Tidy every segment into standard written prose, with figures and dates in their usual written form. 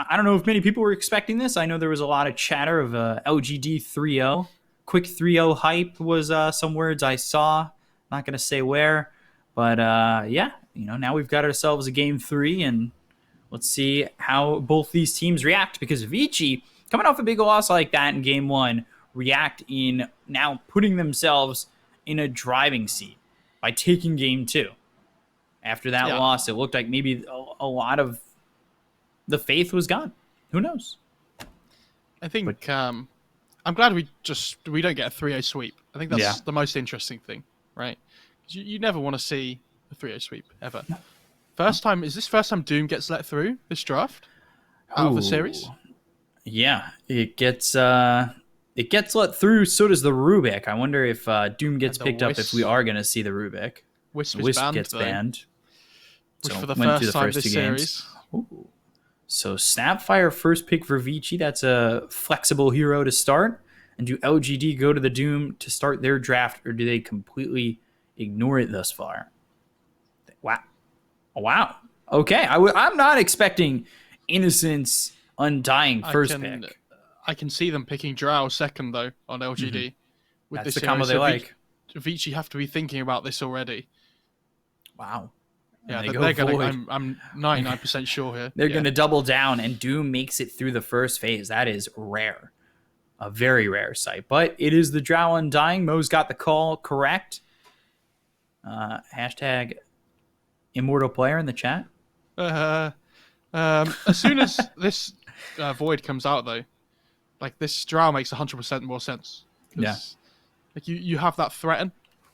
I don't know if many people were expecting this. I know there was a lot of chatter of LGD 3-0. Quick 3-0 hype was some words I saw. Not going to say where. But yeah, now we've got ourselves a game 3, and let's see how both these teams react, because Vici, coming off a big loss like that in game 1, react in now putting themselves in a driving seat by taking game 2. After that loss, it looked like maybe a lot of the faith was gone. Who knows? I think I'm glad we don't get a 3-0 sweep. I think that's the most interesting thing, right? You never want to see a 3-0 sweep ever. Is this first time Doom gets let through this draft out of the series? Yeah, it gets let through. So does the Rubik. I wonder if Doom gets picked up, if we are going to see the Rubik. Wisp gets banned. Which for the first time this series. Ooh. So SAPPHIRE first pick for Vici. That's a flexible hero to start. And do LGD go to the Doom to start their draft, or do they completely ignore it thus far? Wow. Okay, I'm not expecting Innocence Undying first pick. I can see them picking Drow second, though, on LGD. With That's this the combo they like. Vici have to be thinking about this already. Wow. Yeah, they're going. I'm 99% sure here. They're going to double down, and Doom makes it through the first phase. That is rare. A very rare sight. But it is the Drow Undying. Mo's got the call correct. Hashtag Immortal Player in the chat. As soon as this Void comes out, though, like, this Drow makes 100% more sense. Yeah. Like, you have that threaten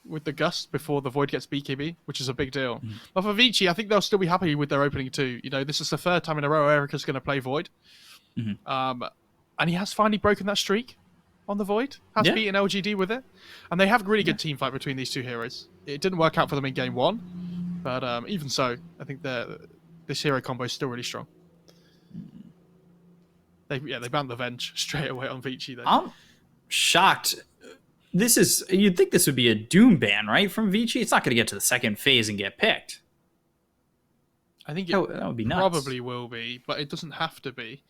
with the Gust before the Void gets BKB, which is a big deal. But for Vici, I think they'll still be happy with their opening 2. This is the third time in a row Erica's going to play Void. And he has finally broken that streak on the Void. Has beaten LGD with it. And they have a really good team fight between these two heroes. It didn't work out for them in game 1. But even so, I think this hero combo is still really strong. They banned the Venge straight away on Vici, though. I'm shocked. You'd think this would be a Doom ban, right, from Vici? It's not going to get to the second phase and get picked. I think that would be nuts. Probably will be, but it doesn't have to be.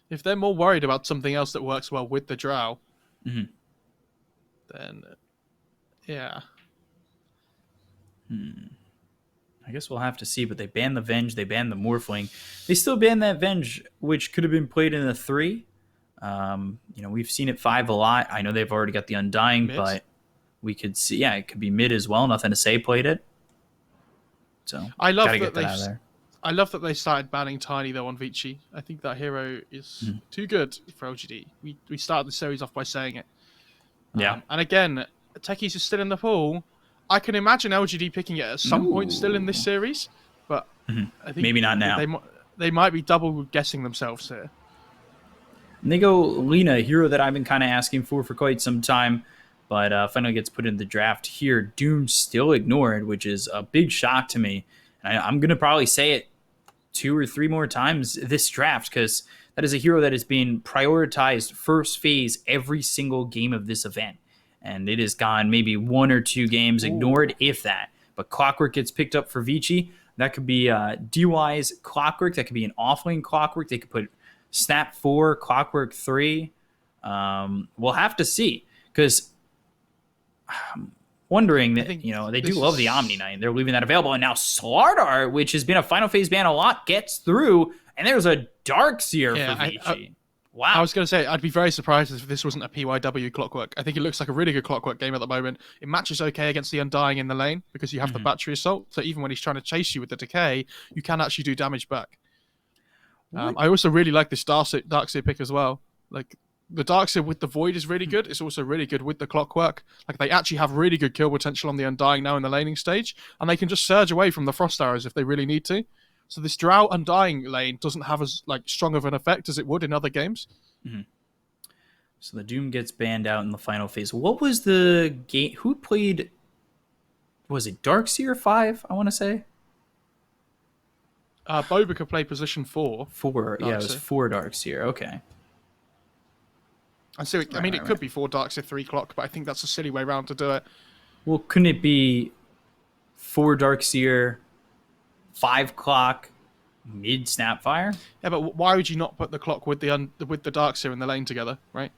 If they're more worried about something else that works well with the Drow, then yeah. I guess we'll have to see, but they banned the Venge, they banned the Morphling. They still banned that Venge, which could have been played in the 3. We've seen it 5 a lot. I know they've already got the Undying, but we could see, it could be mid as well. Nothing to say played it. So I love that they started banning Tiny, though, on Vici. I think that hero is too good for LGD. We started the series off by saying it. And again, Techies is still in the pool. I can imagine LGD picking it at some point still in this series, but I think maybe not now. They might be double guessing themselves here. And they go Lina, a hero that I've been kind of asking for quite some time, but finally gets put in the draft here. Doom still ignored, which is a big shock to me. And I'm going to probably say it 2 or 3 more times this draft, because that is a hero that is being prioritized first phase every single game of this event. And it has gone maybe 1 or 2 games ignored, if that. But Clockwork gets picked up for Vici. That could be DY's Clockwork. That could be an offlane Clockwork. They could put Snap 4, Clockwork 3. We'll have to see, because I'm wondering that, they do love the Omni Knight. They're leaving that available. And now Slardar, which has been a final phase ban a lot, gets through. And there's a Darkseer for Vici. Wow. I was going to say, I'd be very surprised if this wasn't a PYW Clockwork. I think it looks like a really good Clockwork game at the moment. It matches okay against the Undying in the lane, because you have the Battery Assault. So even when he's trying to chase you with the Decay, you can actually do damage back. I also really like this Darkseer pick as well. Like, the Darkseer with the Void is really good. It's also really good with the Clockwork. Like, they actually have really good kill potential on the Undying now in the laning stage, and they can just surge away from the Frost Arrows if they really need to. So this Drow Undying lane doesn't have as strong of an effect as it would in other games. So the Doom gets banned out in the final phase. What was the game? Who played? Was it Darkseer 5? I want to say. Bobica played position 4. 4, yeah, it was 4 Darkseer. Okay. And so, it could be 4 Darkseer, 3 Clock, but I think that's a silly way around to do it. Well, couldn't it be 4 Darkseer, 5 Clock, Mid Snapfire? Yeah, but why would you not put the clock with the Darkseer in the lane together, right?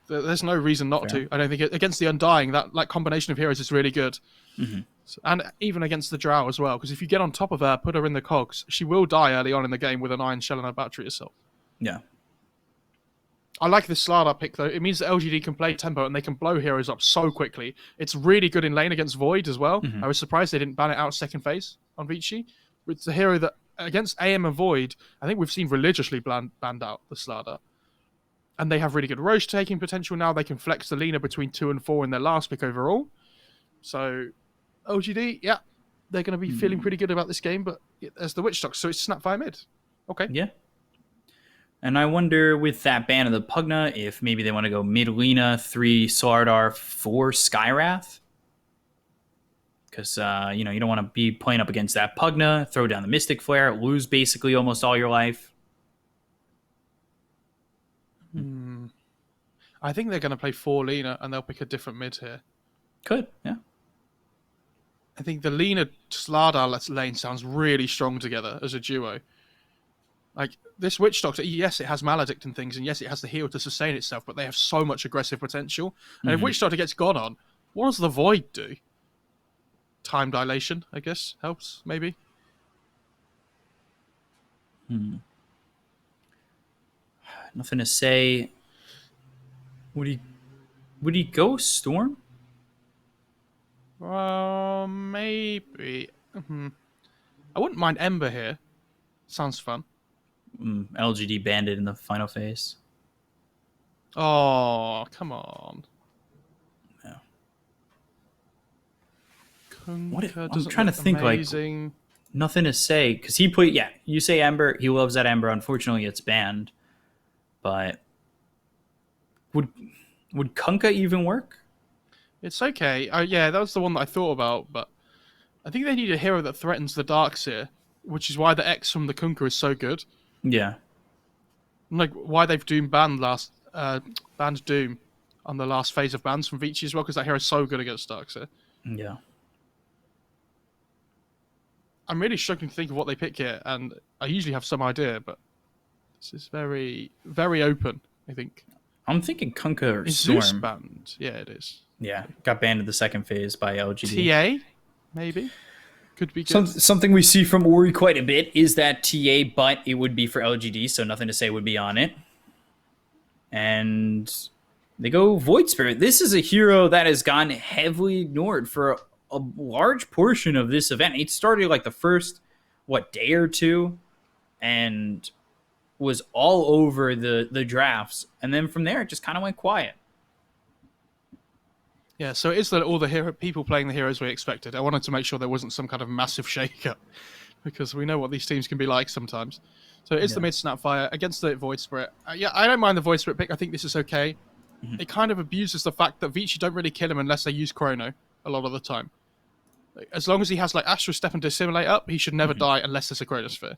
There's no reason not Fair. to. I don't think against the Undying, that like combination of heroes is really good. Mm-hmm. And even against the Drow as well, because if you get on top of her, put her in the cogs, she will die early on in the game with an iron shell and a battery assault. Yeah. I like this Slardar pick though. It means that LGD can play tempo and they can blow heroes up so quickly. It's really good in lane against Void as well. Mm-hmm. I was surprised they didn't ban it out second phase on Vici. It's a hero that against AM and Void, I think we've seen religiously banned out the Slardar. And they have really good Roche taking potential now. They can flex the Lina between 2 and 4 in their last pick overall. So LGD, yeah, they're going to be feeling pretty good about this game, but as the Witch Doctor, so it's Snapfire mid. Okay. Yeah. And I wonder with that ban of the Pugna if maybe they want to go mid Lina, 3 Slardar, 4 Skywrath. Because, you don't want to be playing up against that Pugna, throw down the Mystic Flare, lose basically almost all your life. I think they're going to play 4 Lina and they'll pick a different mid here. Could, yeah. I think the Lina Slardar lane sounds really strong together as a duo. Like, this Witch Doctor, yes, it has Maledict and things, and yes, it has the heal to sustain itself, but they have so much aggressive potential. And if Witch Doctor gets gone on, what does the Void do? Time dilation, I guess, helps, maybe. Nothing to say. Would he go Storm? Maybe. I wouldn't mind Ember here. Sounds fun. LGD banded in the final phase. Oh, come on. Yeah. I'm trying to think amazing. like nothing to say because he put you say Ember, he loves that Ember. Unfortunately, it's banned. But would Kunkka even work? It's okay. Yeah, that was the one that I thought about, but I think they need a hero that threatens the Darkseer, which is why the X from the Kunkka is so good. Yeah. Like why they've banned Doom on the last phase of bans from Vici as well, because that hero is so good against Darkseer. Yeah. I'm really struggling to think of what they pick here, and I usually have some idea, but this is very, very open, I think. I'm thinking Kunkka or Is Storm. Zeus banned? Yeah, it is. Yeah, got banned in the second phase by LGD. TA, maybe? Could be good. Something we see from Ori quite a bit is that TA, but it would be for LGD, so nothing to say would be on it. And they go Void Spirit. This is a hero that has gotten heavily ignored for a large portion of this event. It started like the first, day or two, and was all over the drafts. And then from there, it just kind of went quiet. Yeah, so it is all the people playing the heroes we expected. I wanted to make sure there wasn't some kind of massive shake-up, because we know what these teams can be like sometimes. So it is the mid Snapfire against the Void Spirit. Yeah, I don't mind the Void Spirit pick. I think this is okay. It kind of abuses the fact that Vici don't really kill him unless they use Chrono a lot of the time. As long as he has like Astral Step and Dissimulate up, he should never die unless there's a Chronosphere.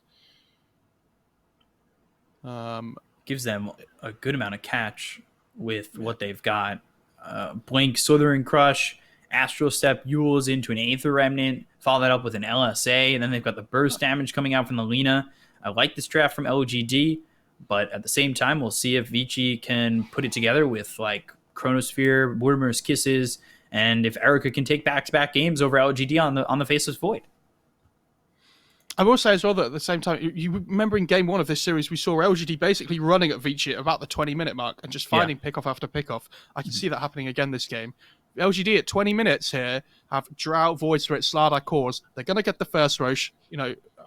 Gives them a good amount of catch with what they've got. Blink, Slithering Crush, Astral Step, Yules into an Aether Remnant, follow that up with an LSA, and then they've got the burst damage coming out from the Lina. I like this draft from LGD, but at the same time, we'll see if Vici can put it together with like Chronosphere, Mortimer's Kisses, and if Erica can take back-to-back games over LGD on the Faceless Void. I will say as well that at the same time, you remember in game 1 of this series, we saw LGD basically running at Vici at about the 20-minute mark and just finding pick-off after pick-off. I can see that happening again this game. LGD at 20 minutes here have Drought, Void Spirit, Slardar, Cores. They're going to get the first Roche,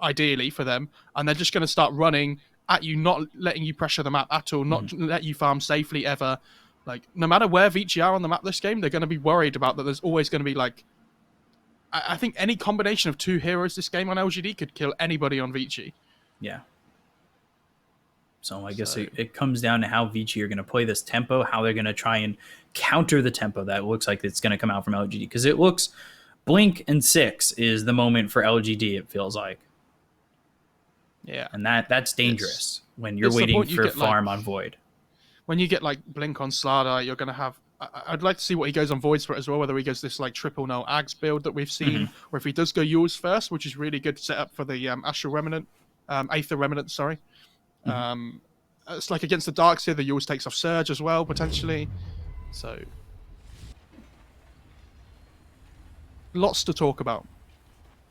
ideally for them, and they're just going to start running at you, not letting you pressure the map at all, not let you farm safely ever. Like, no matter where Vici are on the map this game, they're going to be worried about that there's always going to be, like, I think any combination of 2 heroes this game on LGD could kill anybody on Vici. Yeah. So I guess it comes down to how Vici are going to play this tempo, how they're going to try and counter the tempo that looks like it's going to come out from LGD. Because it looks Blink and 6 is the moment for LGD, it feels like. Yeah. And that's dangerous when you're waiting for farm on Void. When you get like Blink on Slardar, you're going to have... I'd like to see what he goes on Void Spirit as well, whether he goes this like triple null Ags build that we've seen, or if he does go Yules first, which is really good setup for the Astral Remnant. Aether Remnant, sorry. It's like against the Darkseer, the always takes off Surge as well, potentially. So, lots to talk about.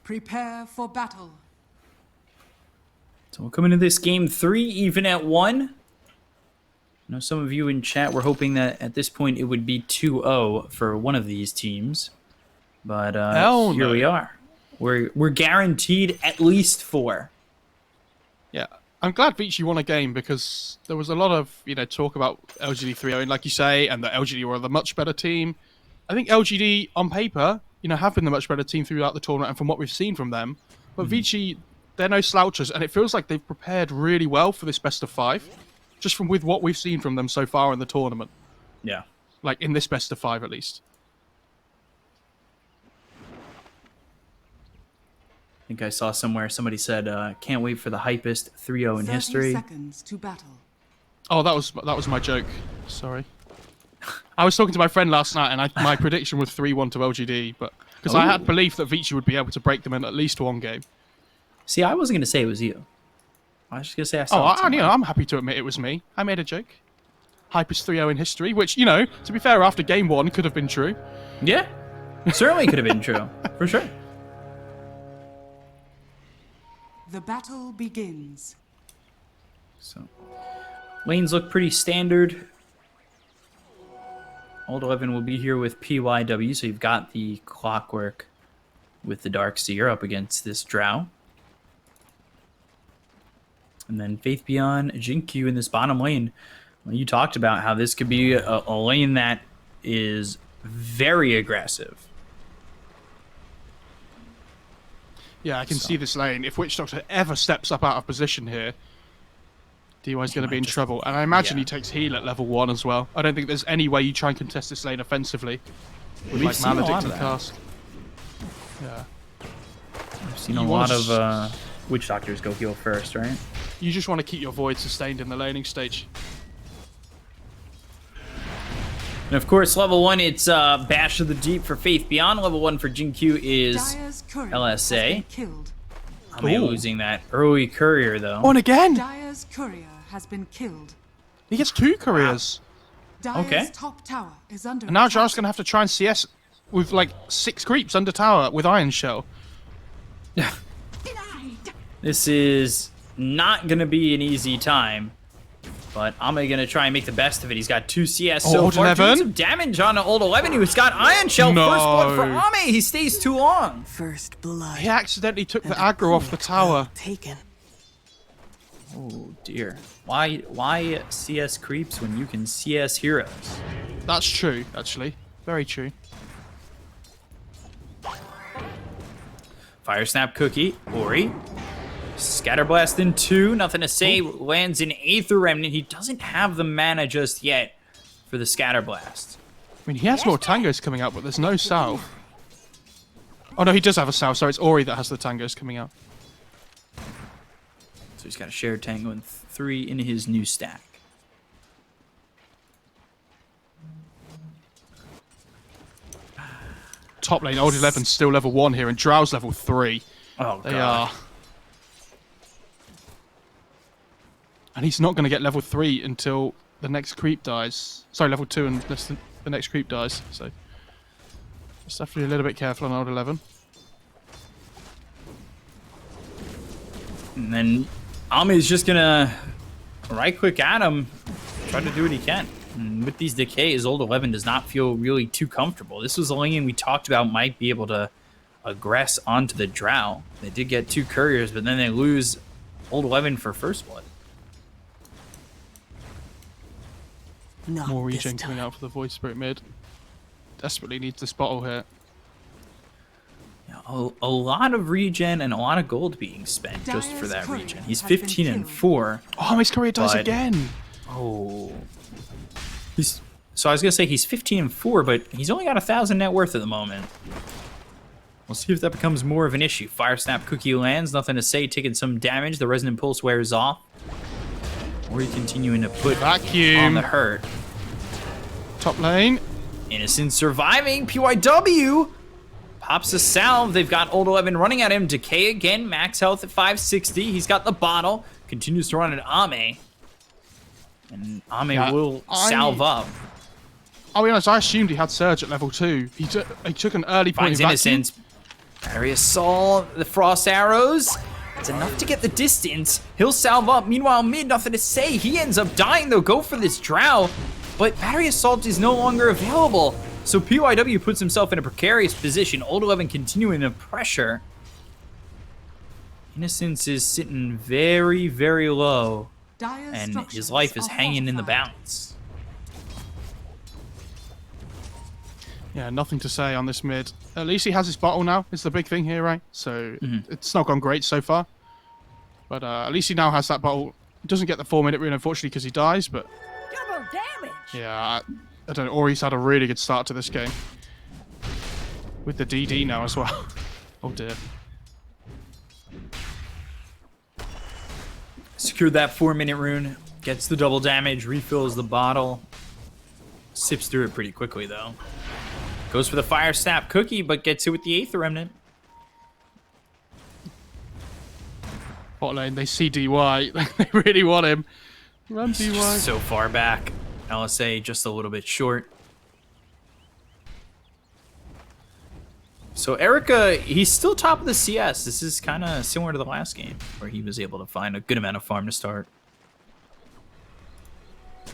Prepare for battle. So we'll come into this game 3, even at 1. I know some of you in chat were hoping that at this point it would be 2-0 for one of these teams. But here we are. We're guaranteed at least 4. Yeah. I'm glad Vici won a game because there was a lot of talk about LGD 3-0, like you say, and that LGD were the much better team. I think LGD on paper, have been the much better team throughout the tournament, and from what we've seen from them. But Vici, they're no slouchers, and it feels like they've prepared really well for this best of 5, just with what we've seen from them so far in the tournament. Yeah, like in this best of 5 at least. I think I saw somewhere somebody said, "Can't wait for the hypest 3-0 in 30 history." seconds to battle. Oh, that was my joke. Sorry. I was talking to my friend last night, and my prediction was 3-1 to LGD, but because I had belief that Vici would be able to break them in at least one game. See, I wasn't gonna say it was you. I was just gonna say I saw it somewhere. I'm happy to admit it was me. I made a joke. Hypest 3-0 in history, which to be fair, after game 1 could have been true. Yeah, certainly could have been true for sure. The battle begins. So, lanes look pretty standard. Old 11 will be here with PYW, so you've got the Clockwork with the Darkseer up against this Drow. And then Faith Beyond, Jinkyu in this bottom lane. Well, you talked about how this could be a lane that is very aggressive. Yeah, I can see this lane. If Witch Doctor ever steps up out of position here, DY's going to be in trouble. And I imagine he takes heal at level 1 as well. I don't think there's any way you try and contest this lane offensively with like Maledict and Cast. Yeah. I've seen a lot of Witch Doctors go heal first, right? You just want to keep your Void sustained in the laning stage. And of course, level 1, it's Bash of the Deep for Faith Beyond. Level 1 for Jinkyu is LSA. I'm losing that early courier, though. Oh, and again! Dire's courier has been killed. He gets 2 couriers. Dire's top tower is under and now Jar's going to have to try and CS with like 6 creeps under tower with Iron Shell. This is not going to be an easy time. But Ame going to try and make the best of it. He's got 2 CS so far. Doing some damage on Old 11. He's got Iron Shell. No. First blood for Ame. He stays too long. First blood. He accidentally took the aggro off the tower. Taken. Oh, dear. Why CS creeps when you can CS heroes? That's true, actually. Very true. Fire Snap Cookie. Ori. Scatterblast in 2, nothing to say, lands in Aether Remnant. He doesn't have the mana just yet for the Scatterblast. I mean, he has more tangos coming out, but there's no Sao. Oh no, he does have a Sao, sorry, it's Ori that has the tangos coming out. So he's got a shared tango and 3 in his new stack. Top lane, Old 11's still level 1 here, and Drow's level 3. Oh, They God. are. And he's not going to get level 3 until the next creep dies. Sorry, level 2 unless the next creep dies. So, just have to be a little bit careful on Old 11. And then Ami's just going to right-click at him, try to do what he can. And with these decays, Old 11 does not feel really too comfortable. This was a lane we talked about might be able to aggress onto the Drow. They did get 2 couriers, but then they lose Old 11 for first blood. More regen coming out for the Void Spirit mid. Desperately needs this bottle here. Yeah, a lot of regen and a lot of gold being spent just for that regen. He's 15 and 4. Oh, his courier dies again. Oh. So I was going to say he's 15 and 4, but he's only got 1,000 net worth at the moment. We'll see if that becomes more of an issue. Fire Snap Cookie lands, nothing to say, taking some damage. The Resonant Pulse wears off. Or you continuing to put on the hurt. Top lane. Innocent surviving. PYW Pops a salve. They've got Old 11 running at him. Decay again. Max health at 560. He's got the bottle. Continues to run at Ame. And Ame will salve up. I'll be honest, I assumed he had Surge at level 2. He took an early point Finds of Innocence. Battery Assault. The Frost Arrows. It's enough to get the distance. He'll salve up. Meanwhile, mid, nothing to say. He ends up dying, though. Go for this Drow. But Battery Assault is no longer available. So PYW puts himself in a precarious position. Old 11 continuing to pressure. Innocence is sitting very, very low. And his life is hanging in the balance. Yeah, nothing to say on this mid. At least he has his bottle now. It's the big thing here, right? So it's not gone great so far. But at least he now has that bottle. He doesn't get the 4-minute rune, unfortunately, because he dies. But Double damage. yeah, I don't know. Ori's had a really good start to this game. With the DD now as well. Oh dear. Secured that 4-minute rune. Gets the double damage. Refills the bottle. Sips through it pretty quickly, though. Goes for the Fire Snap Cookie, but gets it with the 8th Remnant. Bot lane, they see DY. They really want him. Run DY. Just so far back. LSA just a little bit short. So Erica, he's still top of the CS. This is kind of similar to the last game, where he was able to find a good amount of farm to start.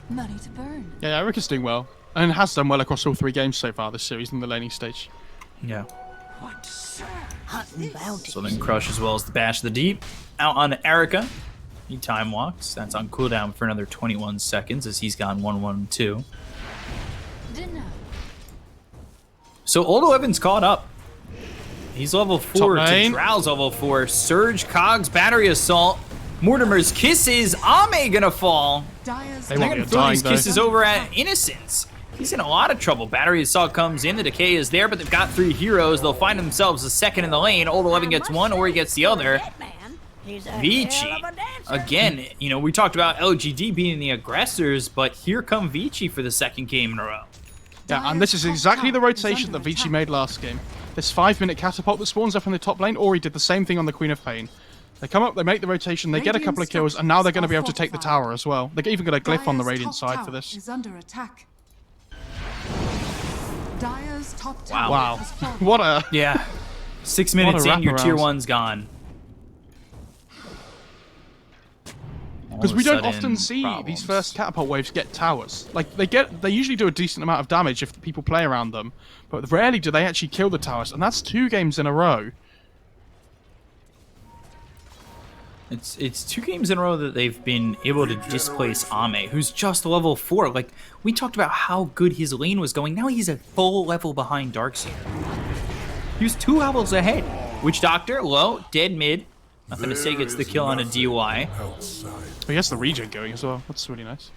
Money to burn. Yeah, Erica's doing well. And has done well across all 3 games so far this series in the laning stage. Yeah. Hunting bounty. So then Crush as well as the Bash of the Deep. Out on Erica. He time walks. That's on cooldown for another 21 seconds as he's gone 1-1-2. Dinner. So Old 11's caught up. He's level 4 Top to lane. Drow's level 4. Surge, Cogs, Battery Assault. Mortimer's Kisses. Ame gonna fall. Dyer's They They're won't gonna be throw dying, these though. Kisses over at Innocence. He's in a lot of trouble. Battery Assault comes in. The Decay is there, but they've got 3 heroes. They'll find themselves a second in the lane. Old 11 gets one, or he gets the other. Vici. Again, you know, we talked about LGD being the aggressors, but here come Vici for the second game in a row. Yeah, and this is exactly the rotation that Vici made last game. This 5-minute catapult that spawns up in the top lane, Ori did the same thing on the Queen of Pain. They come up, they make the rotation, they get a couple of kills, and now they're going to be able to take the tower as well. They're even got a glyph on the Radiant side for this. Is under attack. Dyer's top tower Wow. has fallen. What a... Yeah. 6 minutes in, your tier wraparound. 1's gone. Because we don't often see these first catapult waves get towers. Like, they usually do a decent amount of damage if people play around them, but rarely do they actually kill the towers, and that's 2 games in a row. It's 2 games in a row that they've been able to displace Ame, who's just level 4. Like, we talked about how good his lane was going. Now he's a full level behind Darkseer. He was 2 levels ahead. Witch Doctor, low, dead mid. Nothing to say gets the kill on a DY. But he has the regen going as well. That's really nice.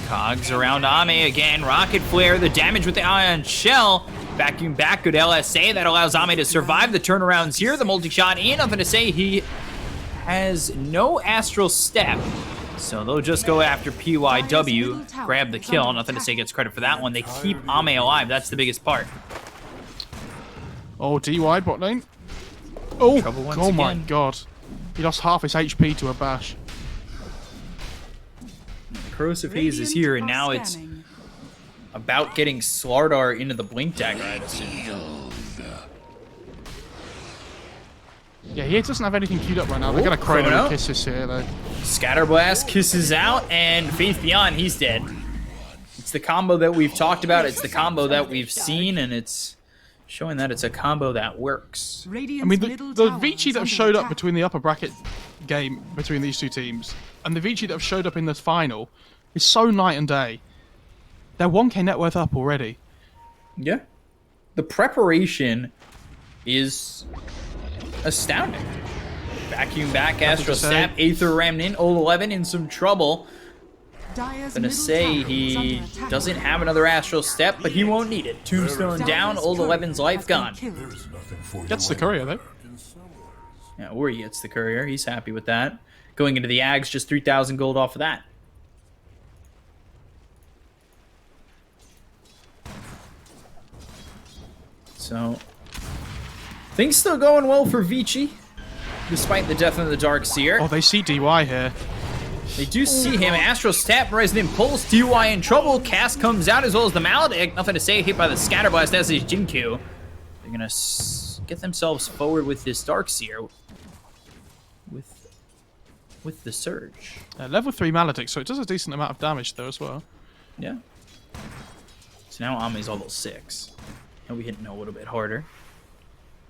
Cogs around Ame again. Rocket Flare, the damage with the Ion Shell. Vacuum back, good LSA. That allows Ame to survive the turnarounds here. The multi-shot in, nothing to say. He has no Astral Step. So they'll just go after PYW, grab the kill. Nothing to say gets credit for that one. They keep Ame alive. That's the biggest part. Oh, DY bot lane. Oh, Trouble once oh my again. god. He lost half his HP to a bash. Corrosive Haze is here, and now it's about getting Slardar into the Blink Dagger, I'd assume. Yeah, he doesn't have anything queued up right now. They're going to Chrono Chrono. Kisses here, though. Scatterblast kisses out, and Faith Beyond, he's dead. It's the combo that we've talked about. It's the combo that we've seen, and it's showing that it's a combo that works. I mean, the Vici that have showed up between the upper bracket game between these 2 teams and the Vici that have showed up in this final is so night and day. They're 1k net worth up already. Yeah. The preparation is astounding. Vacuum back, Astral Step, Aether Remnant, Old 11 in some trouble. Gonna say he doesn't have another Astral Step, but he won't need it. Tombstone down, Old 11's life gone. Gets the courier, though. Yeah, or he gets the courier. He's happy with that. Going into the Ags, just 3,000 gold off of that. So, things still going well for Vici, despite the death of the Darkseer. Oh, they see DY here. They do see him. Astral Step, Resonant Pulse, DY in trouble. Cast comes out as well as the Maledict. Nothing to say, hit by the Scatterblast as is Jinku. They're going to get themselves forward with this Darkseer. With the Surge. Level 3 Maledict, so it does a decent amount of damage though as well. Yeah. So now Ame's level 6. He'll be hitting a little bit harder.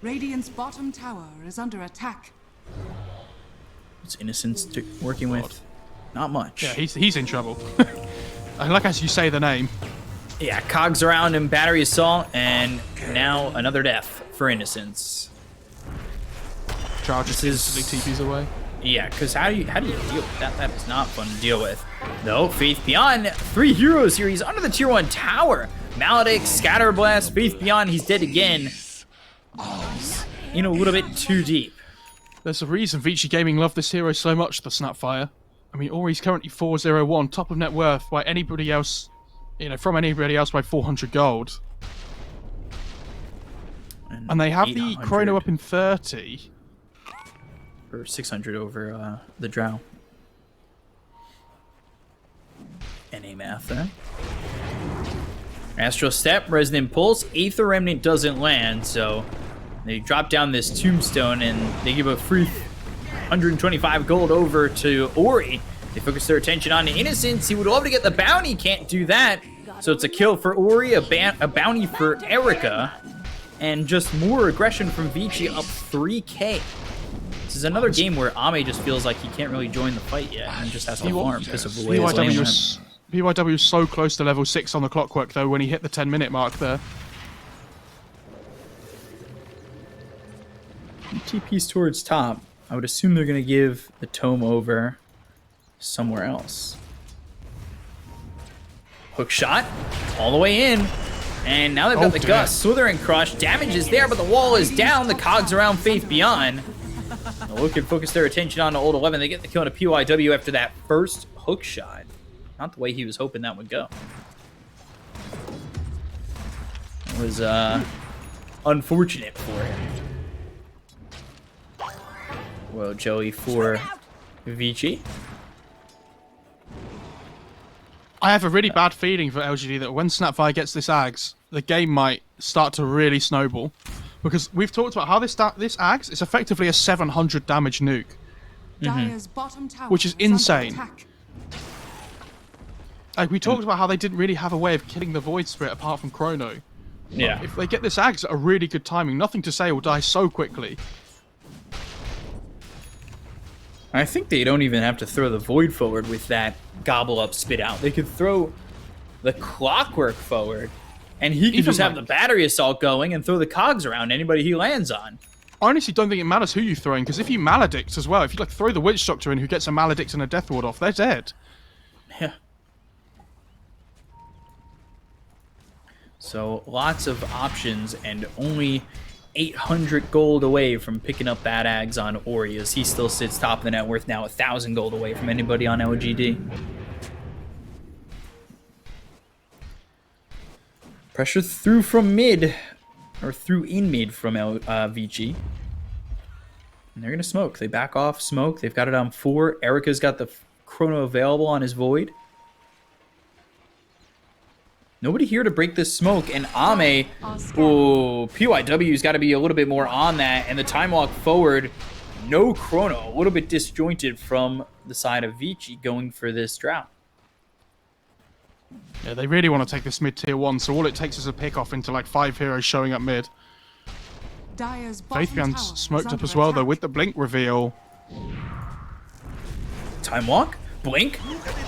Radiant's bottom tower is under attack. What's Innocence working with? Not much. Yeah, he's in trouble. And like as you say the name. Yeah, cogs around and battery assault, and now another death for Innocence. Charges instantly TPs away. Yeah, because how do you deal with that? That is not fun to deal with. No, Faith Beyond, 3 heroes here. He's under the tier 1 tower. Maledict, Scatterblast, Faith Beyond, he's dead again. He's in a little bit too deep. There's a reason Vici Gaming love this hero so much, the SAPPHIRE. I mean, Ori's currently 401, top of net worth by anybody else, you know, from anybody else by 400 gold. And they have the Chrono up in 30. Or 600 over the Drow. NA math there. Astral Step, Resonant Pulse, Aether Remnant doesn't land, so they drop down this Tombstone and they give a free 125 gold over to Ori. They focus their attention on Innocence. He would love to get the bounty, can't do that. So it's a kill for Ori, a bounty for Erica, and just more aggression from Vici, up 3k. This is another game where Ame just feels like he can't really join the fight yet and just has to farm because of the way his lane went. BYW is so close to level 6 on the clockwork though when he hit the 10-minute mark there. TP's towards top. I would assume they're going to give the tome over somewhere else. Hook shot all the way in. And now they've got the Gust. Slithering Crush. Damage is there, but the wall is down. The cogs around Faith Beyond. They'll look and focus their attention on the Old 11. They get the kill on a PYW after that first hook shot. Not the way he was hoping that would go. It was unfortunate for him. Well, Joey for Vici. I have a really bad feeling for LGD that when SAPPHIRE gets this Ags, the game might start to really snowball. Because we've talked about how this Ags is effectively a 700 damage nuke. Dire's bottom tower Which is under insane. attack. Like, we talked about how they didn't really have a way of killing the Void Spirit apart from Chrono. Yeah. If they get this Ags at a really good timing, nothing to say will die so quickly. I think they don't even have to throw the Void forward with that gobble up spit out. They could throw the Clockwork forward, and he could just have the battery assault going and throw the cogs around anybody he lands on. I honestly don't think it matters who you're throwing, because if you Maledict as well, if you like throw the Witch Doctor in who gets a Maledict and a Death Ward off, they're dead. Yeah. So lots of options and only 800 gold away from picking up that Ags on Ori, as he still sits top of the net worth now, 1,000 gold away from anybody on LGD. Pressure through from mid, or through in mid from Vici. And they're going to smoke. They back off, smoke. They've got it on 4. Erica's got the Chrono available on his Void. Nobody here to break this smoke, and Ame, oh, PYW's got to be a little bit more on that, and the time walk forward, no Chrono, a little bit disjointed from the side of Vici going for this drought. Yeah, they really want to take this mid tier 1, so all it takes is a pick off into like 5 heroes showing up mid. Dire's bottom Faith Beyond's tower smoked is up under as well though attack. with the blink reveal. Time walk, blink,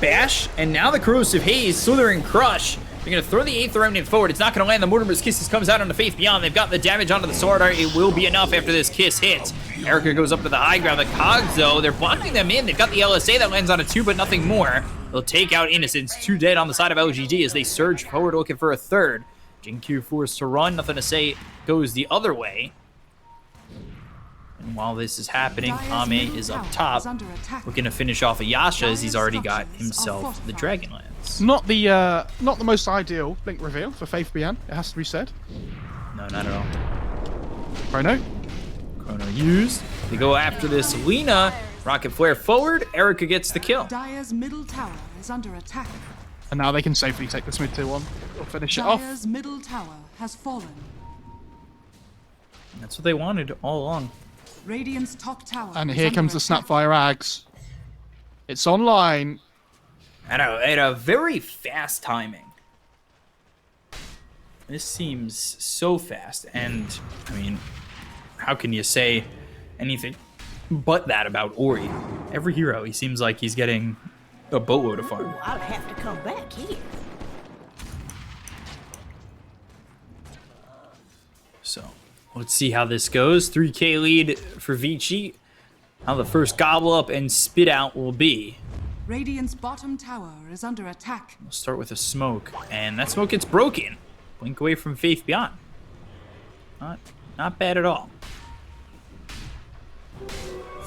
bash, and now the Corrosive Haze, Slithering Crush. They're going to throw the 8th Remnant forward. It's not going to land. The Mortimer's Kisses comes out on the Faith Beyond. They've got the damage onto the Sword Art. It will be enough after this Kiss hits. Erica goes up to the high ground. The Cogs, though, they're blocking them in. They've got the LSA that lands on a 2, but nothing more. They'll take out Innocence. 2 dead on the side of LGD as they surge forward looking for a 3rd. Jinku forced to run. Nothing to say. Goes the other way. And while this is happening, Ame is up top, looking to finish off a Yasha as he's already got himself the Dragonlance. Not the most ideal blink reveal for Faith Beyond, it has to be said. No, No, not at all. Chrono? Chrono used. They go after this Lina. Rocket Flare forward. Erica gets the kill. Dire's middle tower is under attack. And now they can safely take this mid tier 1. Or finish it off. Dire's middle tower has fallen. That's what they wanted all along. Radiant's top tower And is here under comes the attack. Snapfire Ags. It's online. At a very fast timing. This seems so fast, and I mean, how can you say anything but that about Ori? Every hero, he seems like he's getting a boatload of farm. I'll have to come back here. So, let's see how this goes. 3K lead for Vici. How the first gobble up and spit out will be. Radiant's bottom tower is under attack. We'll start with a smoke, and that smoke gets broken. Blink away from Faith Beyond. Not bad at all.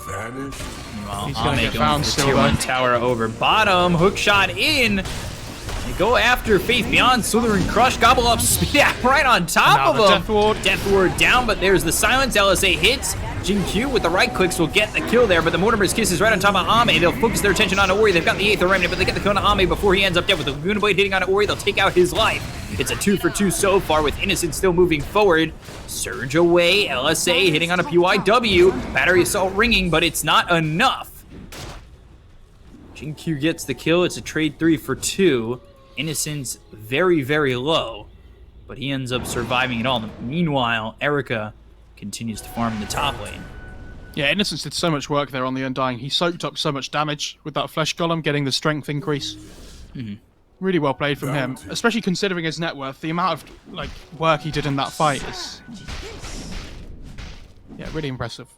Vanish. Meanwhile, He's gonna Ame get going found for still, tier though. 1 tower over bottom. Hook shot in. They go after Faith Beyond. Slithering Crush. Gobble up. Spit out right on top Now of the him. Death Ward. Death Ward down, but there's the silence. LSA hits. Jin Q with the right clicks will get the kill there, but the Mortimer's Kiss is right on top of Ame. They'll focus their attention on Ori. They've got the Aether Remnant, but they get the kill on Ame before he ends up dead. With the Laguna Blade hitting on Ori, they'll take out his life. It's a 2 for 2 so far, with Innocent still moving forward. Surge away. LSA hitting on a PYW. Battery Assault ringing, but it's not enough. Jin Q gets the kill. It's a trade 3 for 2. Innocent's very, very low, but he ends up surviving it all. Meanwhile, Erica continues to farm in the top lane. Yeah, Innocence did so much work there on the Undying. He soaked up so much damage with that Flesh Golem, getting the strength increase. Really well played from him, especially considering his net worth. The amount of work he did in that fight is, yeah, really impressive.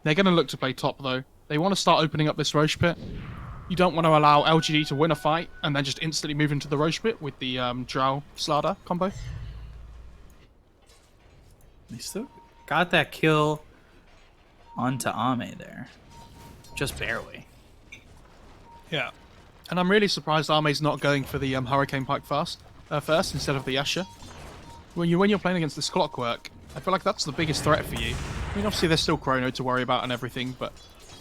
They're going to look to play top though. They want to start opening up this Roche pit. You don't want to allow LGD to win a fight and then just instantly move into the Roche pit with the Drow Slaughter combo. They still got that kill onto Ame there. Just barely. Yeah. And I'm really surprised Ame's not going for the Hurricane Pike first instead of the Asher. When you're playing against this Clockwork, I feel like that's the biggest threat for you. I mean, obviously there's still Chrono to worry about and everything, but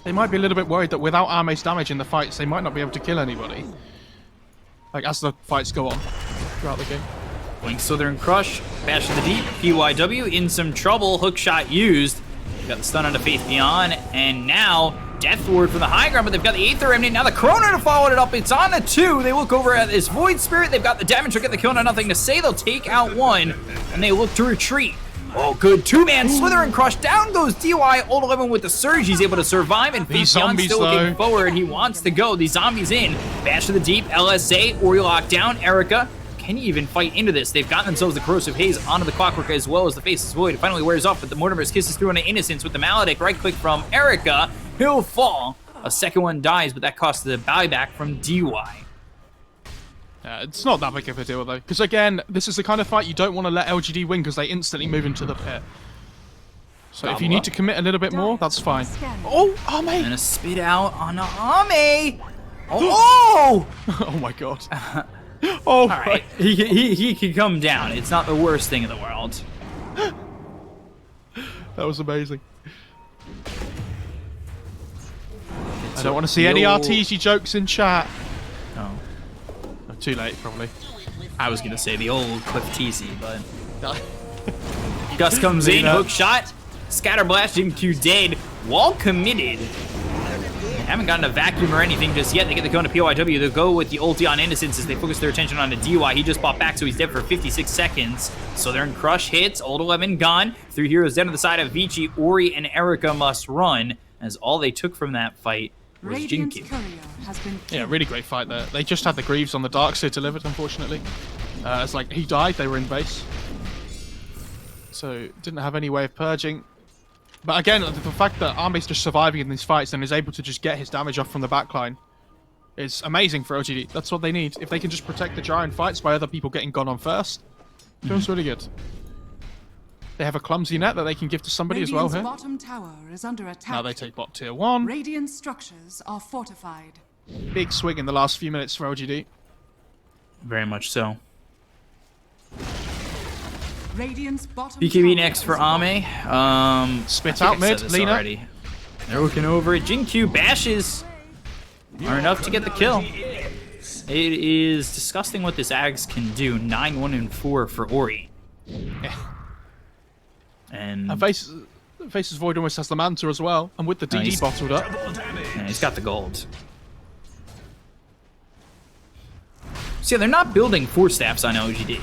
they might be a little bit worried that without Ame's damage in the fights, they might not be able to kill anybody. Like, as the fights go on throughout the game. Blink Slithering Crush, Bash to the Deep, PYW in some trouble, hook shot used. Got the stun onto Faith Beyond, and now Death Ward from the high ground, but they've got the Aether Remnant. Now the Chrono to follow it up. It's on a 2. They look over at this Void Spirit. They've got the damage. They'll get the kill. Now nothing to say. They'll take out 1, and they look to retreat. Oh, good. 2-man Slithering Crush. Down goes DY. Old 11 with the Surge. He's able to survive, and Faith Beyond still looking forward. He wants to go. These zombies in. Bash to the Deep. LSA. Ori locked down. Erica. Can he even fight into this? They've gotten themselves the Corrosive Haze onto the Clockwork as well as the Faceless Void. It finally wears off, but the Mortimer's Kiss is through into Innocence with the Maledict. Right click from Erica. He'll fall. A second one dies, but that costs the buyback from DY. It's not that big of a deal though, because again, this is the kind of fight you don't want to let LGD win because they instantly move into the pit. So if you need to commit a little bit more, that's fine. Oh, Ame! And a spit out on Ame. Oh! Oh my god. Oh, All right, he can come down. It's not the worst thing in the world. That was amazing. I don't want to see any RTG jokes in chat. Oh, Oh, too late, probably. I was gonna say the old Cliff TC, but Gus comes in, hook shot, scatter blast, Jim Q dead, wall committed. They haven't gotten a vacuum or anything just yet. They get the cone to PYW. They'll go with the ulti on Innocence as they focus their attention on the DY. He just bought back, so he's dead for 56 seconds. Southern Crush hits, Old 11 gone. 3 heroes down to the side of Vici. Ori and Erica must run, as all they took from that fight was Radiant's Jinky. courier has been Yeah, killed. really great fight there. They just had the Greaves on the Dark Seer delivered, unfortunately. It's like, he died, they were in base. So, didn't have any way of purging. But again, the fact that Ame's just surviving in these fights and is able to just get his damage off from the backline is amazing for OGD. That's what they need. If they can just protect the Giant fights by other people getting gone on first, feels really good. They have a clumsy net that they can give to somebody as well Radiant's here. bottom tower is under attack. Now they take bot tier 1. Radiant structures are fortified. Big swing in the last few minutes for OGD. Very much so. Radiant's bottom BKB tower next for is Ame. Spit I out think I said mid, this Lina. already. They're looking over it. Jinkyu bashes are enough to get the kill. It is disgusting what this Ags can do. 9-1-4 for Ori. And Face's Void almost has the Manta as well, and with the DD he's- bottled up. yeah, he's got the gold. See, they're not building 4 staffs on LGD.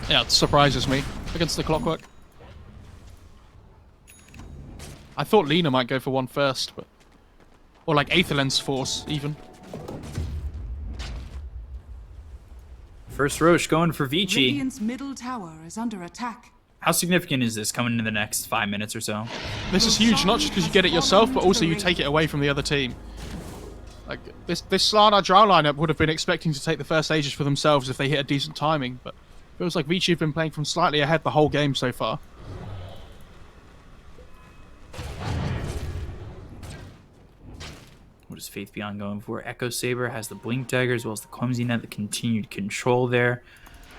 Yeah, it surprises me against the Clockwork. I thought Lina might go for one first, but or like Aetherlens Force even. First Roche going for Vici. Radiant's middle tower is under attack. How significant is this coming in the next 5 minutes or so? This is huge, not just because you get it yourself, but also you take it away from the other team. Like this Slardar Drow lineup would have been expecting to take the first Aegis for themselves if they hit a decent timing, but it feels like Vici have been playing from slightly ahead the whole game so far. What is Faith Beyond going for? Echo Saber has the Blink Dagger as well as the Clumsy Net, the continued control there.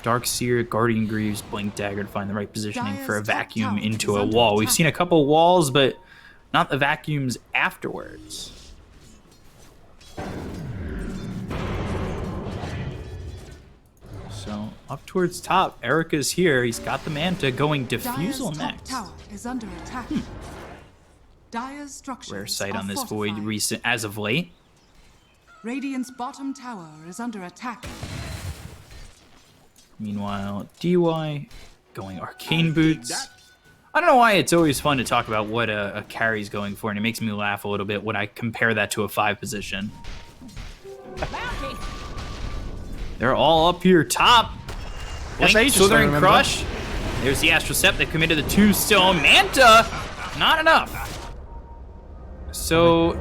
Dark Seer, Guardian Greaves, Blink Dagger to find the right positioning for a vacuum into a wall. We've seen a couple walls, but not the vacuums afterwards. So up towards top, Erica's here. He's got the Manta going Diffusal Dire's top next. tower is under attack. Dire's structures Rare sight are on this fortified. Void recent as of late. Radiant's bottom tower is under attack. Meanwhile, DY going Arcane Boots. I don't know why it's always fun to talk about what a carry's going for, and it makes me laugh a little bit when I compare that to a 5 position. They're all up here top. Yes, Blink, Aegis, I Slithering remember. Crush. There's the Astral Sept. They've committed the Tombstone. Manta, not enough. So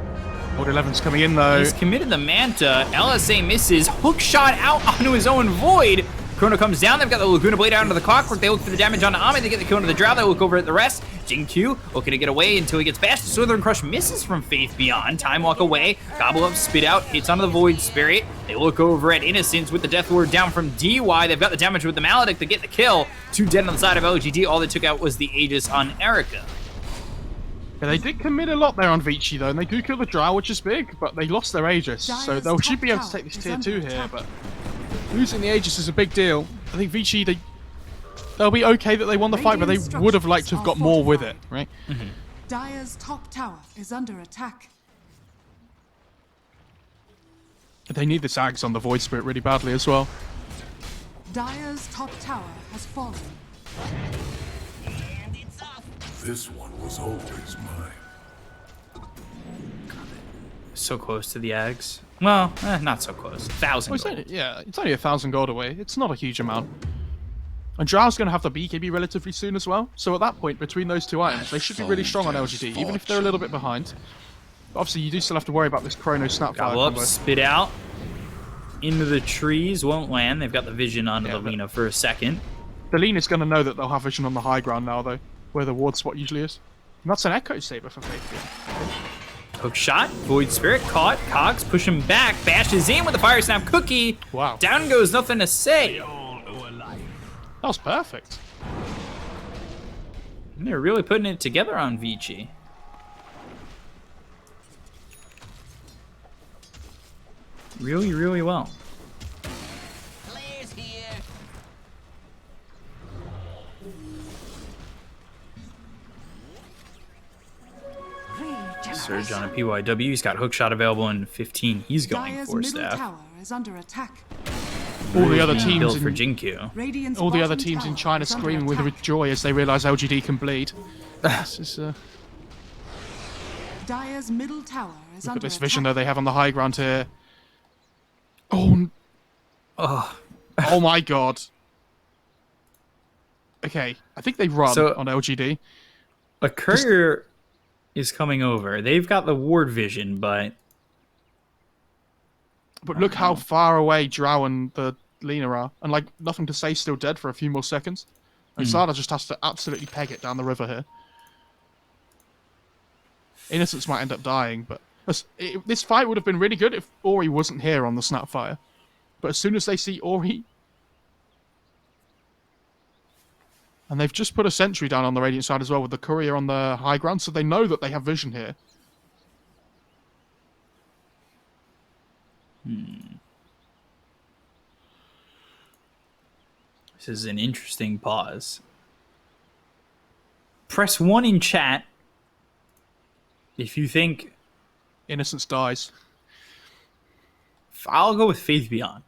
Old 11's coming in though. he's committed the Manta. LSA misses. Hook shot out onto his own Void. Chrono comes down. They've got the Laguna Blade out into the Clockwork. They look for the damage on Ame. They get the kill into the Drow. They look over at the rest. Jinkyu looking to get away until he gets bashed. Slithering Crush misses from Faith Beyond. Time Walk away. Gobble up, spit out. Hits onto the Void Spirit. They look over at Innocence with the Death Ward down from DY. They've got the damage with the Maledict to get the kill. 2 dead on the side of LGD. All they took out was the Aegis on Erica. Yeah, they did commit a lot there on Vici though, and they do kill the Drow, which is big, but they lost their Aegis, so they should be able to take this tier 2 here, but losing the Aegis is a big deal. I think Vici, they'll be okay that they won the fight, but they would have liked to have got more with it, right? Dire's top tower is under attack. They need this Axe on the Void Spirit really badly as well. Dire's top tower has fallen. This one was always mine. So close to the Ags. Well, not so close. 1,000 Well, gold. it's only 1,000 gold away. It's not a huge amount. And Drow's going to have the BKB relatively soon as well. So at that point, between those 2 items, they should be really strong on LGD, even if they're a little bit behind. But obviously, you do still have to worry about this Chrono Snapfire Gobble up, combo. spit out. Into the trees, won't land. They've got the vision onto the but- Lina for a second. The Lena's going to know that they'll have vision on the high ground now, though, where the ward spot usually is. And that's an Echo Saber for Faith. Hook shot, Void Spirit caught. Cogs push him back, bashes in with the Fire Snap cookie. Wow. Down goes, nothing to say. That was perfect. And they're really putting it together on Vici. Really, really well. Surge on a PYW. He's got hook shot available in 15. He's going Dire's for middle staff. tower is under attack. All the other Being teams built for in, Jinkyu. Radiant's all the other bottom teams in tower China is under screaming with attack. joy as they realise LGD can bleed. This is, Dire's middle tower is look under at this attack. vision though they have on the high ground here. Oh, Oh, oh my god. Okay, I think they run So- on LGD. a courier is coming over. They've got the ward vision, but But look how far away Drow and the Lina are. And like, nothing to say, still dead for a few more seconds. And Sada just has to absolutely peg it down the river here. Innocence might end up dying, but this fight would have been really good if Ori wasn't here on the Snapfire. But as soon as they see Ori, And they've just put a sentry down on the Radiant side as well with the courier on the high ground, so they know that they have vision here. This is an interesting pause. Press 1 in chat if you think... Innocence dies. I'll go with Faith Beyond.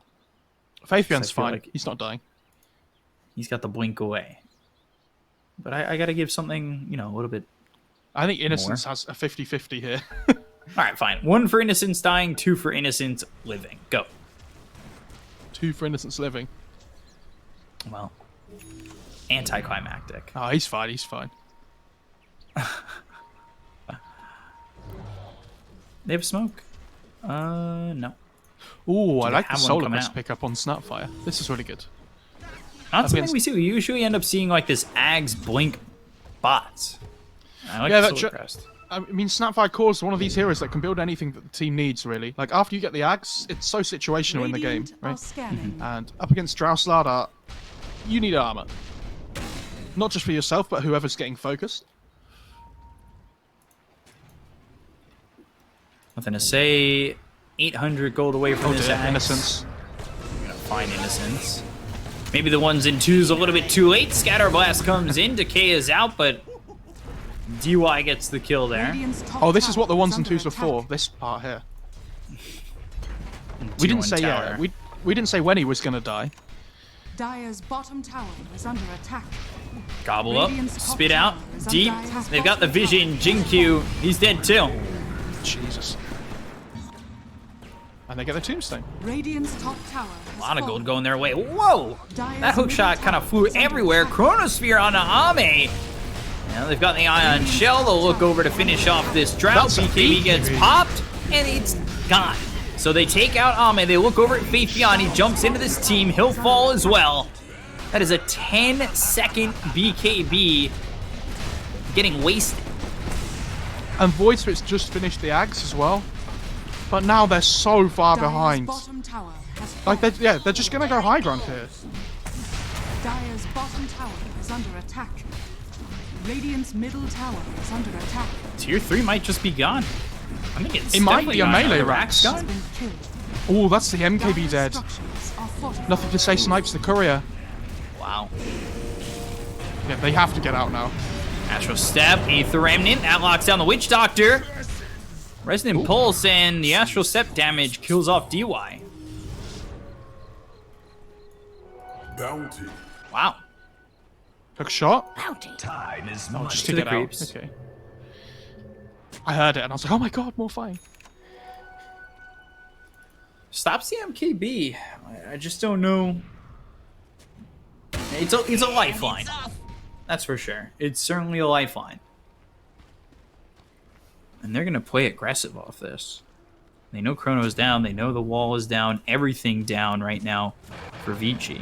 Faith Beyond's fine. like He's not dying. he's got the blink away. But I got to give something, you know, a little bit... I think Innocence has a 50-50 here. All right, fine. 1 for Innocence dying, 2 for Innocence living. Go. 2 for Innocence living. Well, anticlimactic. Oh, he's fine. He's fine. They have smoke. No. Ooh, I they like the have one solar coming mist out? pickup on Snapfire. This is really good. Not something against- we see. We usually end up seeing like this Ags blink bots. I like Yeah, the that Solar ju- Crest. I mean, Snapfire Core is one of these heroes that can build anything that the team needs, really. Like, after you get the Ags, it's so situational in the game, Radiant are right? scanning. And up against Drauslada, you need armor. Not just for yourself, but whoever's getting focused. Nothing to say. 800 gold away from Oh this dear, Ags. Innocence. Gonna find Innocence. Maybe the 1s and 2s a little bit too late. Scatterblast comes in. Decay is out, but DY gets the kill there. Radiant's top Oh, this is what the tower 1s and under 2s were attack. for. This part here. We didn't say Tower. yeah. We didn't say when he was gonna die. Dire's bottom tower is under attack. Gobble up. Radiant's top Spit out. tower is Deep. under attack. They've got the Vision. Jinkyu. He's dead too. Jesus. And they get the tombstone. Radiant's top tower. A lot of gold going their way. Whoa! Dire's That hook middle shot kind of tower flew is under everywhere. attack. Chronosphere on Ame. Now they've got the Ion Shell. They'll look over to finish off this drought. That's a BKB gets BKB. popped, and it's gone. So they take out Ame. They look over at Faith Beyond. He jumps into this team. He'll fall as well. That is a 10-second BKB getting wasted. And Void Spit's just finished the Ags as well. But now they're so far Dire's behind. bottom tower has Like, fallen. they're just gonna go high ground here. Dire's bottom tower is under attack. Radiant's middle tower is under attack. Tier 3 might just be gone. I think it's It might definitely be a gone. melee The Rax. Has gone. been killed. Oh, that's the MKB Dire's dead. structures are fortified. Nothing to say snipes the courier. Wow. Yeah, they have to get out now. Astral Step, Aether Remnant, that locks down the Witch Doctor. Resonant Pulse and the Astral Step damage kills off DY. Bounty. Wow. Took a shot. Bounty. Time is Oh, just To to the get creeps. out. Okay. I heard it and I was like, oh my god, more fighting. Stops the MKB. I just don't know. It's a lifeline. That's for sure. It's certainly a lifeline. And they're going to play aggressive off this. They know Chrono's down. They know the wall is down. Everything down right now for Vici.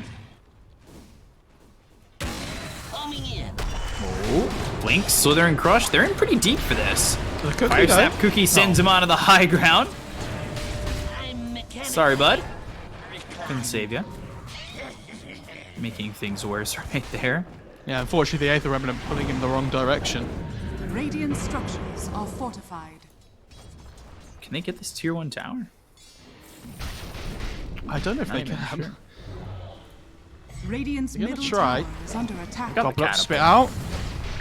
Oh, Blink, Slither, and Crush. They're in pretty deep for this. The cookie Fire though. Snap Cookie sends him onto the high ground. Sorry, bud. Couldn't save you. Making things worse right there. Yeah, unfortunately the Aether Remnant pulling him the wrong direction. Radiant structures are fortified. Can they get this tier 1 tower? I don't know if Not they even can. sure. Radiant's You're gonna middle try. tower is under attack. Got the Gobble up, catapult. spit out.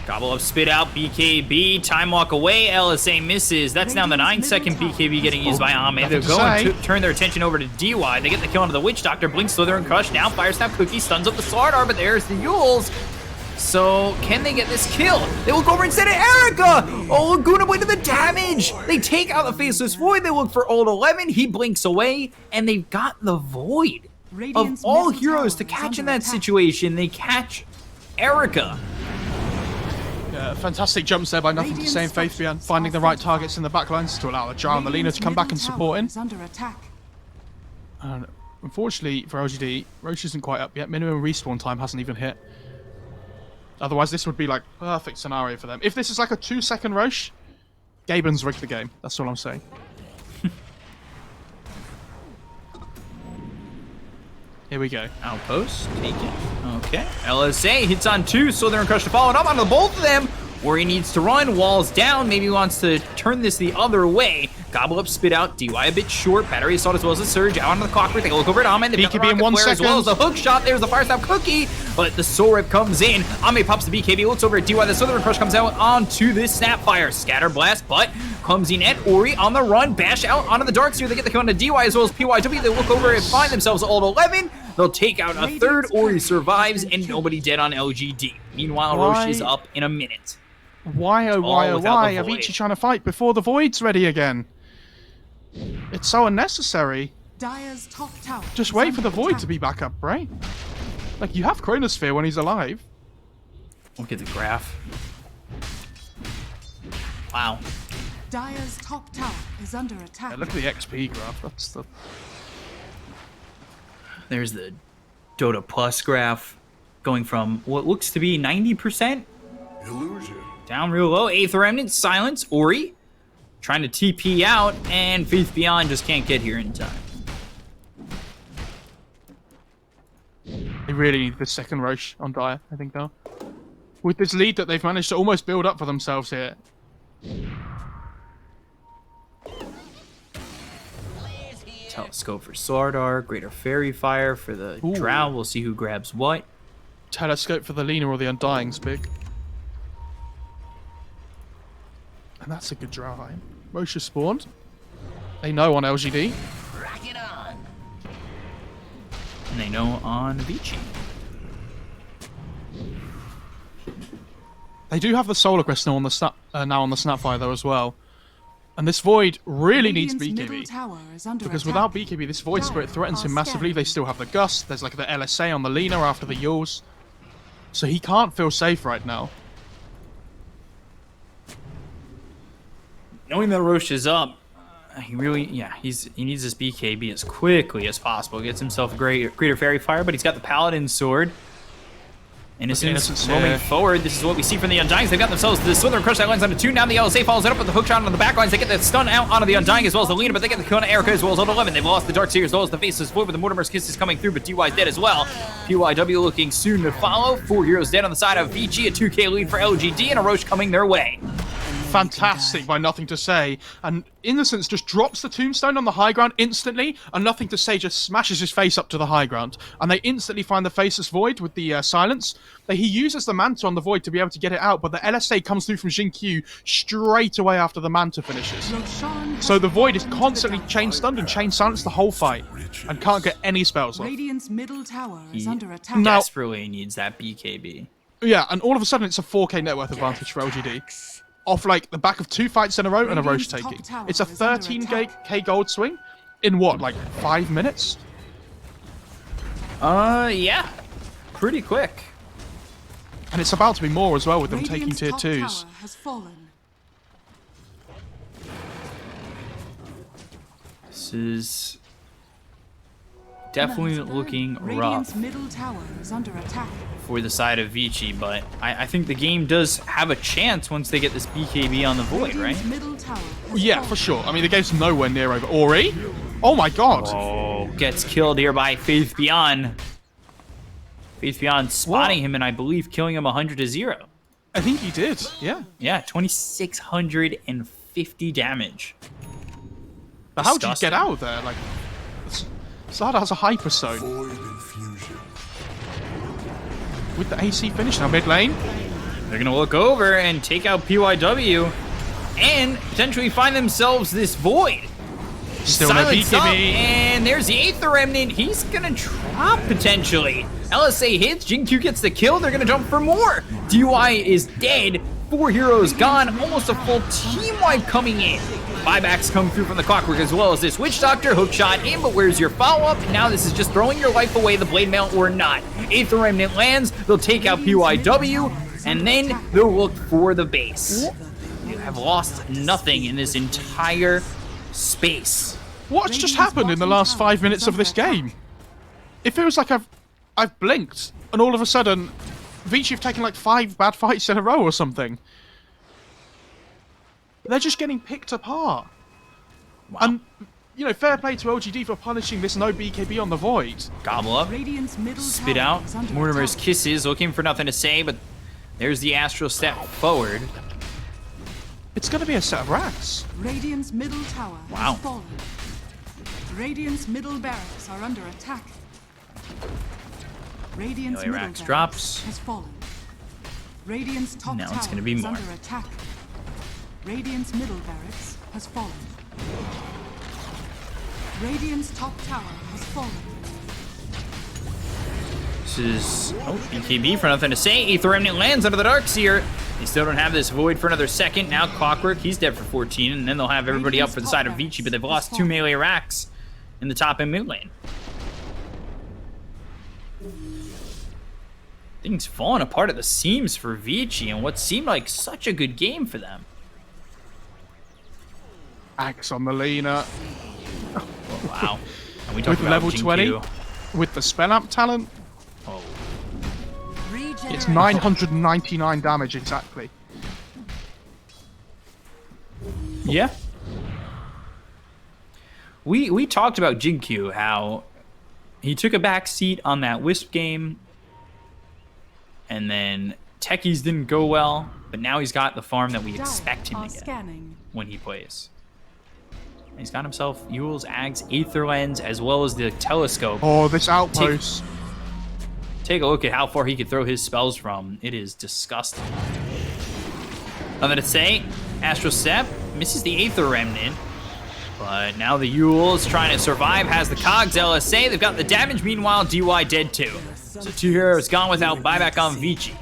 Gobble up, spit out, BKB, time walk away, LSA misses. That's now the 9-second BKB getting used by Ame. They're Nothing to going say. to turn their attention over to DY. They get the kill onto the Witch Doctor, Blink, Slither, and Crush. Now Fire Snap Cookie stuns up the Slardar, but there's the Yules. So, can they get this kill? They look over instead of Erica! Oh, Laguna went to the damage! They take out the Faceless Void, they look for Old 11, he blinks away, and they've got the Void. Radiant's Of all middle heroes to tower is catch in under that attack. situation, they catch Erica. Yeah, fantastic jumps there by Nothing to Say and Faith Beyond, finding the right targets in the backlines to allow the Jar and the Lina to come back and support him. Is under attack. And unfortunately for LGD, Roche isn't quite up yet. Minimum respawn time hasn't even hit. Otherwise, this would be like perfect scenario for them. If this is like a 2-second Roche, Gaben's rigged the game. That's all I'm saying. Here we go. Outpost, taken. Okay. LSA hits on 2, Southern Crush to follow it up onto both of them. Where he needs to run, walls down. Maybe he wants to turn this the other way. Gobble up, spit out. DY a bit short. Battery assault as well as a surge. Out onto the clockwork. Take a look over at Ame. BKB in 1 second. As well as the hook shot. There's the fire stop cookie. But the soul rip comes in. Ame pops the BKB. Looks over at DY. The Southern Crush comes out onto this Snapfire. Scatter blast, but comes in at Ori on the run. Bash out onto the dark sphere. They get the kill onto DY as well as PYW. They look over and find themselves all at 11. They'll take out a third. Ori survives and nobody dead on LGD. Meanwhile, Roche is up in a minute. Why, oh, why, oh, why? Are Vici trying to fight before the Void's ready again? It's so unnecessary. Dire's top tower. Just wait for the Void to be back up, right? Like, you have Chronosphere when he's alive. Look at the graph. Wow. Dire's top tower is under attack. Yeah, look at the XP graph. That's the... There's the Dota Plus graph going from what looks to be 90% Illusion. down real low. Aether Remnant, Silence, Ori trying to TP out, and Faith Beyond just can't get here in time. They really need the second Roche on Dire, I think, though. With this lead that they've managed to almost build up for themselves here. Telescope for Slardar, Greater Fairy Fire for the Drow. We'll see who grabs what. Telescope for the Lena or the Undying's big. And that's a good draw. Roche spawned. They know on LGD. And they know on Vici. They do have the Solar Crest now on the Snapfire though as well. And this Void really needs BKB. Because without BKB, this Void Spirit threatens him massively. They still have the Gust. There's like the LSA on the Lena after the Yules. So he can't feel safe right now. Knowing that Roche is up, he really, he needs this BKB as quickly as possible. Gets himself a greater Fairy Fire, but he's got the Paladin Sword. Innocence roaming forward. This is what we see from the Undyings. They've got themselves the Swither Crush that lands onto 2. Now the LSA follows it up with the hook shot on the backlines. They get the stun out onto the Undying as well as the Lena, but they get the kill on Erica as well as on 11. They've lost the Dark Seer as well as the Faceless Void, but the Mortimer's Kiss is coming through, but DY's dead as well. PYW looking soon to follow. 4 heroes dead on the side of Vici. A 2k lead for LGD and a Roche coming their way. Fantastic by Nothing to Say, and Innocence just drops the tombstone on the high ground instantly, and Nothing to Say just smashes his face up to the high ground, and they instantly find the Faceless Void with the Silence. He uses the Manta on the Void to be able to get it out, but the LSA comes through from Jin-Q straight away after the Manta finishes. So the Void is constantly chain stunned and chain silenced the whole fight, and can't get any spells left. Radiant's middle tower is under attack. Now, Desperately needs that BKB. Yeah, and all of a sudden it's a 4k net worth advantage for LGD. Off like the back of 2 fights in a row and a Roche taking. It's a 13k gold swing in what, like 5 minutes? Yeah. Pretty quick. And it's about to be more as well with them taking tier 2s. This is definitely looking rough middle tower is under attack. For the side of Vici, but I think the game does have a chance once they get this BKB on the Void, right? Yeah, for sure. I mean, the game's nowhere near over. Ori? Oh my god! Oh, gets killed here by Faith Beyond. Faith Beyond spotting him and I believe killing him 100-0. I think he did, yeah. Yeah, 2,650 damage. But how did you get out of there? Like, Slardar has a Hyperzone. Void infusion. With the AC finish now mid lane. They're going to look over and take out PYW and potentially find themselves this Void. Still no BKB. And there's the Aether Remnant. He's going to drop potentially. LSA hits. Jin-Q gets the kill. They're going to jump for more. DY is dead. 4 heroes gone. Almost a full team wipe coming in. Buybacks come through from the Clockwork as well as this Witch Doctor. Hook shot in, but where's your follow-up? Now this is just throwing your life away, the Blade Mail or not. Aether Remnant lands. They'll take out PYW, and then they'll look for the base. You have lost nothing in this entire space. What's just happened in the last 5 minutes of this game? It feels like I've blinked, and all of a sudden, Vici have taken like 5 bad fights in a row or something. They're just getting picked apart. Wow. And you know, fair play to LGD for punishing this no BKB on the Void. Gobble up. Radiant's middle Spit tower out. is under Mortimer's attack. kisses, looking for nothing to say, but there's the astral step forward. It's going to be a set of rats. Radiant's middle tower Wow. has fallen. Radiant's middle barracks are under attack. Radiant's Melee middle racks barracks drops. has fallen. Radiant's top Now tower it's gonna be is more. under attack. Radiant's middle barracks has fallen. Radiant's top tower has fallen. This is BKB for nothing to say. Aether Remnant lands under the Dark Seer. They still don't have this Void for another second. Now Clockwork, he's dead for 14, and then they'll have everybody up for the side of Vici, but they've lost 2 melee racks in the top and mid lane. Things falling apart at the seams for Vici and what seemed like such a good game for them. Axe on the Lena. Oh, wow. And we talked With about level 20, Jinkyu. with the spell amp talent, Oh, it's 999 damage exactly. yeah. We talked about Jinkyu, how he took a back seat on that Wisp game, and then Techies didn't go well, but now he's got the farm that we Dire expect him are to get scanning. when he plays. He's got himself Yule's Ags, Aether Lens, as well as the telescope. Oh, this outpost. Take a look at how far he could throw his spells from. It is disgusting. Nothing to say. Astral Step misses the Aether Remnant. But now the Yule is trying to survive, has the Cogs LSA. They've got the damage. Meanwhile, DY dead too. So 2 heroes gone without buyback on Vici.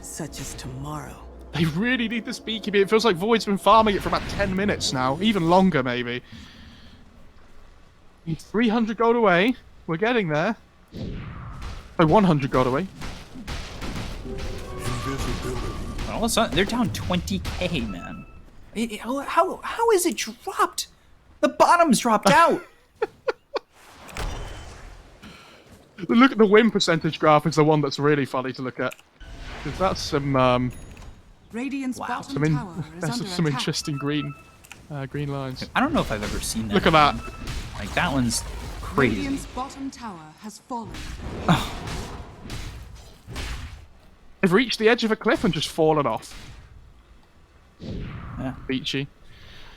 Such as tomorrow. They really need this BKB. It feels like Void's been farming it for about 10 minutes now. Even longer, maybe. He's 300 gold away. We're getting there. Oh, 100 gold away. Invisibility. All of a sudden, they're down 20k, man. How is it dropped? The bottom's dropped out. Look at the win percentage graph is the one that's really funny to look at. 'Cause that's some Radiant's bottom some, in, tower is that's under some attack. interesting green lines. I don't know if I've ever seen that. Look at that. Like, that one's crazy. Radiant's bottom tower has fallen. They've reached the edge of a cliff and just fallen off. Yeah. Beachy.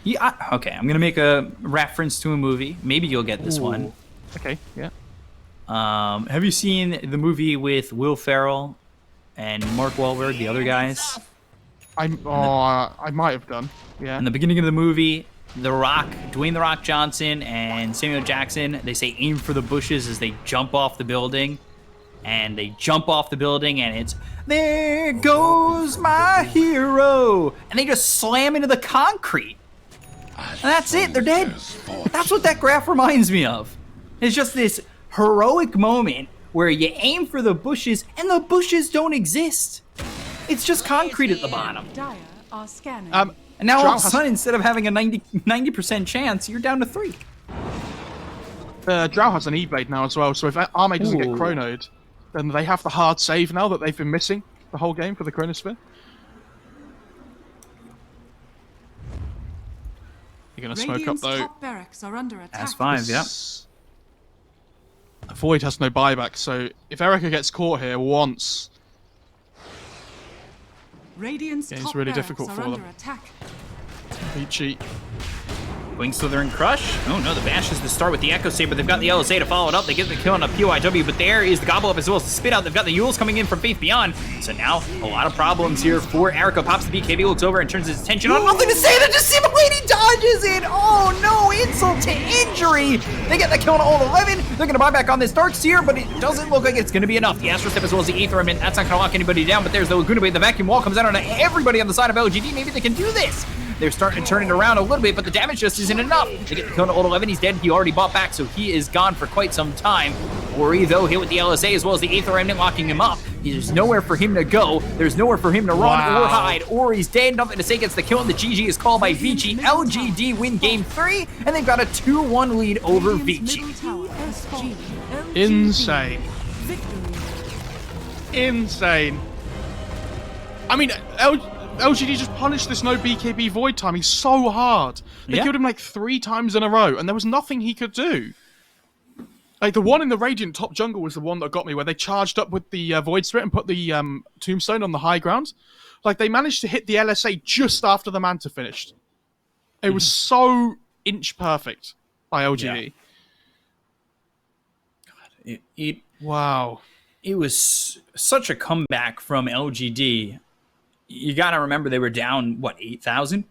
Yeah, okay, I'm gonna make a reference to a movie. Maybe you'll get this one. Okay, yeah. Have you seen the movie with Will Ferrell and Mark Wahlberg, the other guys? I might have done. Yeah. In the beginning of the movie, The Rock, Dwayne "The Rock" Johnson, and Samuel Jackson, they say aim for the bushes as they jump off the building. And they jump off the building, and it's, there goes my hero! And they just slam into the concrete. And that's it, they're dead. That's what that graph reminds me of. It's just this heroic moment where you aim for the bushes, and the bushes don't exist. It's just concrete at the bottom. Dire are scanning. And now all of a Drow has- sudden, instead of having a 90% chance, you're down to 3. Drow has an E-Blade now as well, so if Arme doesn't get Ooh. chronoed, then they have the hard save now that they've been missing the whole game for the Chronosphere. You're gonna smoke up Radiant's though. top barracks are under attack. That's 5, yeah. Void has no buyback, so if Erica gets caught here once, Radiant's Game's top really barracks difficult are for under them. attack. he cheat. Wing Slither Crush. Oh no, the Bash is the start with the Echo Saber. They've got the LSA to follow it up. They get the kill on a PYW, but there is the Gobble Up as well as the Spit Out. They've got the Yules coming in from Faith Beyond. So now, a lot of problems here for Erica. Pops the BKB, looks over and turns his attention on. Nothing to say, the Dissimulatey dodges it! Oh no, insult to injury! They get the kill on all 11. They're gonna buy back on this Dark Seer, but it doesn't look like it's gonna be enough. The Astro Step as well as the Aether Remnant, that's not gonna lock anybody down, but there's the Laguna Blade. The Vacuum Wall comes out on everybody on the side of LGD. Maybe they can do this. They're starting to turn it around a little bit, but the damage just isn't enough. They get the kill on old 11. He's dead. He already bought back, so he is gone for quite some time. Ori, though, hit with the LSA as well as the Aether Remnant, locking him up. There's nowhere for him to go. There's nowhere for him to run or hide. Ori's dead. Nothing to say. Gets the kill, and the GG is called by Vici. LGD win game 3, and they've got a 2-1 lead over Radiant's Vici. middle tower has fallen. Insane. Victory. Insane. I mean, LGD just punished this no BKB void timing so hard. They Yeah. killed him like 3 times in a row, and there was nothing he could do. Like the one in the Radiant top jungle was the one that got me, where they charged up with the Void Spirit and put the Tombstone on the high ground. Like they managed to hit the LSA just after the Manta finished. It was so inch perfect by LGD. Wow. It was such a comeback from LGD. You got to remember they were down, what, 8,000